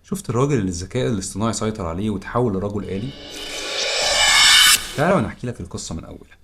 شفت الراجل اللي الذكاء الاصطناعي سيطر عليه وتحول لرجل آلي؟ تعالى وانا احكي لك القصة من اولها.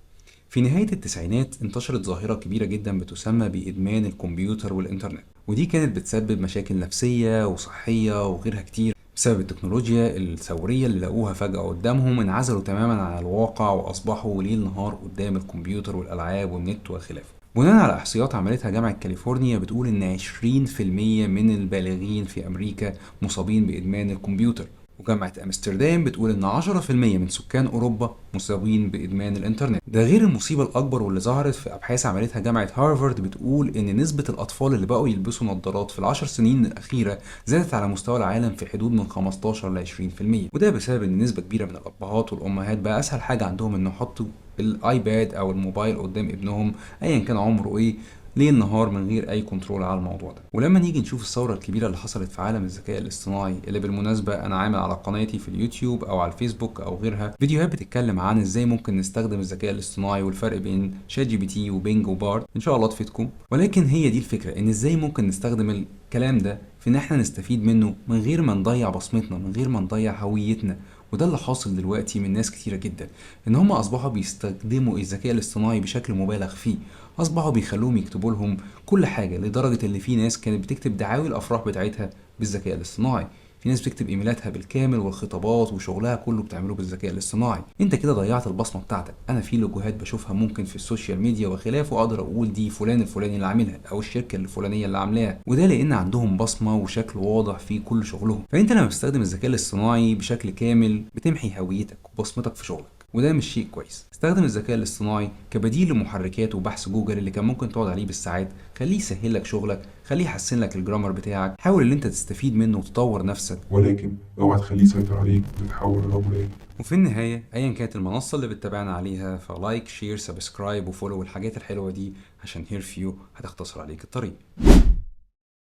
في نهاية التسعينات انتشرت ظاهرة كبيرة جدا بتسمى بإدمان الكمبيوتر والإنترنت، ودي كانت بتسبب مشاكل نفسية وصحية وغيرها كتير بسبب التكنولوجيا الثورية اللي لقوها فجأة قدامهم. انعزلوا تماما عن الواقع وأصبحوا ليل نهار قدام الكمبيوتر والألعاب والنت وخلافه. بناء على إحصائيات عملتها جامعة كاليفورنيا بتقول إن 20% من البالغين في أمريكا مصابين بإدمان الكمبيوتر، وجامعة أمستردام بتقول إن 10% من سكان أوروبا مصابين بإدمان الإنترنت. ده غير المصيبة الأكبر واللي ظهرت في أبحاث عملتها جامعة هارفارد بتقول إن نسبة الأطفال اللي بقوا يلبسوا نظارات في العشر سنين الأخيرة زادت على مستوى العالم في حدود من 15 ل 20%، وده بسبب إن نسبة كبيرة من الأبهات والأمهات بقى أسهل حاجة عندهم إنه يحطوا الايباد او الموبايل قدام ابنهم ايا كان عمره ايه ليل نهار من غير اي كنترول على الموضوع ده. ولما نيجي نشوف الثوره الكبيره اللي حصلت في عالم الذكاء الاصطناعي، اللي بالمناسبه انا عامل على قناتي في اليوتيوب او على الفيسبوك او غيرها فيديوهات بتتكلم عن ازاي ممكن نستخدم الذكاء الاصطناعي والفرق بين شات جي بي تي وبينج وبارد، ان شاء الله تفيدكم. ولكن هي دي الفكره، ان ازاي ممكن نستخدم الكلام ده في ان احنا نستفيد منه من غير ما نضيع بصمتنا، من غير ما نضيع هويتنا. وده اللي حاصل دلوقتي من ناس كتيرة جدا، ان هم اصبحوا بيستخدموا الذكاء الاصطناعي بشكل مبالغ فيه. اصبحوا بيخلوهم يكتبوا لهم كل حاجة، لدرجة ان في ناس كانت بتكتب دعاوي الافراح بتاعتها بالذكاء الاصطناعي، في ناس بتكتب ايميلاتها بالكامل والخطابات وشغلها كله بتعمله بالذكاء الاصطناعي. انت كده ضيعت البصمه بتاعتك. انا في لوجوهات بشوفها ممكن في السوشيال ميديا وخلافه اقدر اقول دي فلان الفلاني اللي عاملها او الشركه الفلانيه اللي عاملاها، وده لان عندهم بصمه وشكل واضح في كل شغلهم. فانت لما بتستخدم الذكاء الاصطناعي بشكل كامل بتمحي هويتك وبصمتك في شغلك، وده مش شيء كويس. استخدم الذكاء الاصطناعي كبديل لمحركات وبحث جوجل اللي كان ممكن تقعد عليه بالساعات. خليه يسهل لك شغلك، خليه يحسن لك الجرامر بتاعك، حاول ان انت تستفيد منه وتطور نفسك، ولكن اوعى تخليه يسيطر عليك وتتحول لرجل آلي. وفي النهاية ايا كانت المنصة اللي بتتابعنا عليها فلايك شير سبسكرايب وفولو والحاجات الحلوة دي، عشان هير فيو هتختصر عليك الطريق.